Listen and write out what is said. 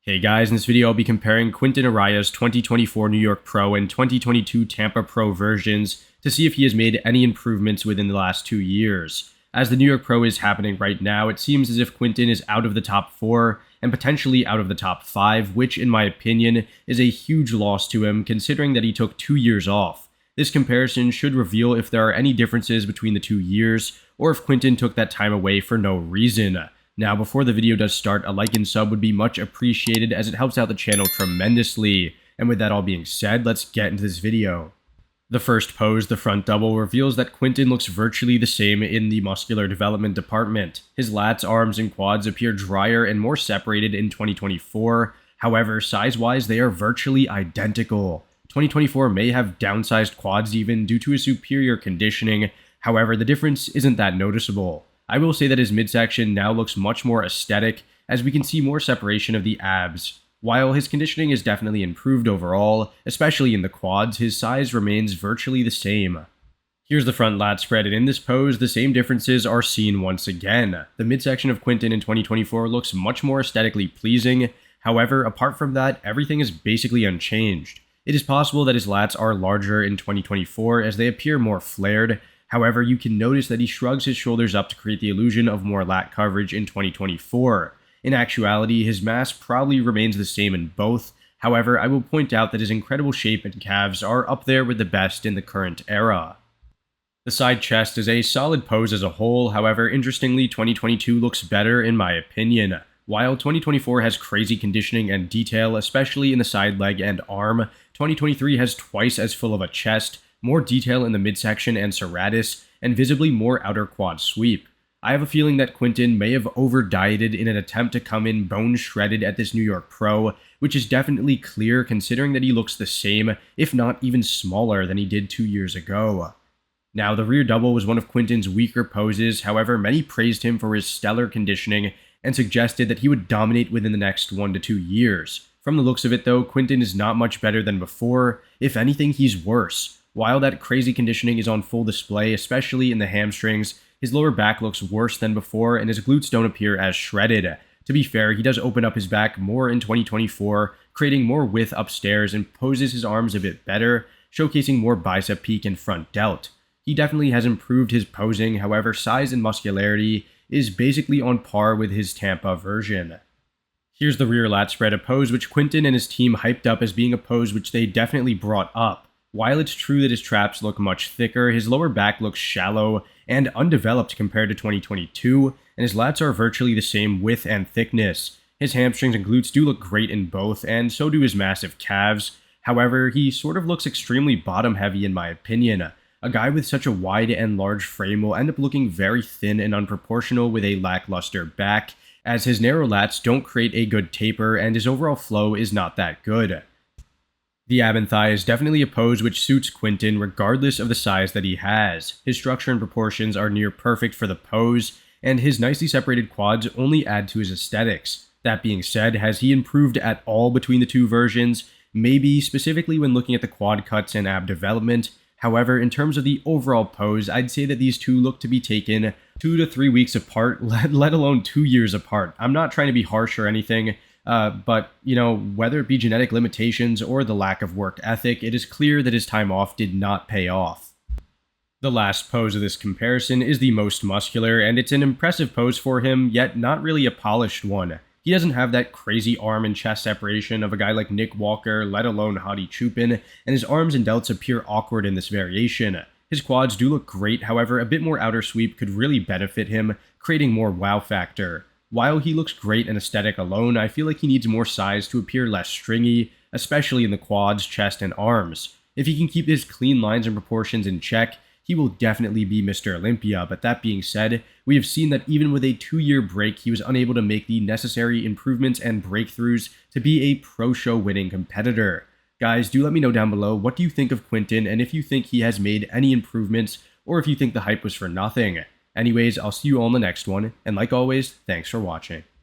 Hey guys, in this video I'll be comparing Quinton Eriya's 2024 New York Pro and 2022 Tampa Pro versions to see if he has made any improvements within the last 2 years. As the New York Pro is happening right now, it seems as if Quinton is out of the top 4 and potentially out of the top 5, which in my opinion is a huge loss to him considering that he took 2 years off. This comparison should reveal if there are any differences between the 2 years or if Quinton took that time away for no reason. Now, before the video does start, a like and sub would be much appreciated as it helps out the channel tremendously. And with that all being said, let's get into this video. The first pose, the front double, reveals that Quinton looks virtually the same in the muscular development department. His lats, arms, and quads appear drier and more separated in 2024. However, size-wise, they are virtually identical. 2024 may have downsized quads even due to his superior conditioning. However, the difference isn't that noticeable. I will say that his midsection now looks much more aesthetic, as we can see more separation of the abs. While his conditioning is definitely improved overall, especially in the quads, his size remains virtually the same. Here's the front lat spread, and in this pose, the same differences are seen once again. The midsection of Quinton in 2024 looks much more aesthetically pleasing. However, apart from that, everything is basically unchanged. It is possible that his lats are larger in 2024 as they appear more flared. However, you can notice that he shrugs his shoulders up to create the illusion of more lat coverage in 2024. In actuality, his mass probably remains the same in both. However, I will point out that his incredible shape and calves are up there with the best in the current era. The side chest is a solid pose as a whole. However, interestingly, 2022 looks better in my opinion. While 2024 has crazy conditioning and detail, especially in the side leg and arm, 2023 has twice as full of a chest, more detail in the midsection and serratus, and visibly more outer quad sweep. I have a feeling that Quinton may have over-dieted in an attempt to come in bone shredded at this New York Pro, which is definitely clear considering that he looks the same, if not even smaller than he did 2 years ago. Now, the rear double was one of Quinton's weaker poses. However, many praised him for his stellar conditioning and suggested that he would dominate within the next 1 to 2 years. From the looks of it though, Quinton is not much better than before. If anything, he's worse. While that crazy conditioning is on full display, especially in the hamstrings, his lower back looks worse than before and his glutes don't appear as shredded. To be fair, he does open up his back more in 2024, creating more width upstairs and poses his arms a bit better, showcasing more bicep peak and front delt. He definitely has improved his posing, however, size and muscularity is basically on par with his Tampa version. Here's the rear lat spread, a pose which Quinton and his team hyped up as being a pose which they definitely brought up. While it's true that his traps look much thicker, his lower back looks shallow and undeveloped compared to 2022, and his lats are virtually the same width and thickness. His hamstrings and glutes do look great in both, and so do his massive calves. However, he sort of looks extremely bottom heavy in my opinion. A guy with such a wide and large frame will end up looking very thin and unproportional with a lackluster back, as his narrow lats don't create a good taper and his overall flow is not that good. The ab and thigh is definitely a pose which suits Quinton regardless of the size that he has. His structure and proportions are near perfect for the pose, and his nicely separated quads only add to his aesthetics. That being said, has he improved at all between the two versions? Maybe, specifically when looking at the quad cuts and ab development. However, in terms of the overall pose, I'd say that these two look to be taken 2 to 3 weeks apart, let alone 2 years apart. I'm not trying to be harsh or anything. But, whether it be genetic limitations or the lack of work ethic, it is clear that his time off did not pay off. The last pose of this comparison is the most muscular, and it's an impressive pose for him, yet not really a polished one. He doesn't have that crazy arm and chest separation of a guy like Nick Walker, let alone Hadi Chupin, and his arms and delts appear awkward in this variation. His quads do look great, however, a bit more outer sweep could really benefit him, creating more wow factor. While he looks great and aesthetic alone, I feel like he needs more size to appear less stringy, especially in the quads, chest, and arms. If he can keep his clean lines and proportions in check, he will definitely be Mr. Olympia, but that being said, we have seen that even with a 2-year break, he was unable to make the necessary improvements and breakthroughs to be a pro show winning competitor. Guys, do let me know down below, what do you think of Quinton, and if you think he has made any improvements, or if you think the hype was for nothing. Anyways, I'll see you all in the next one, and like always, thanks for watching.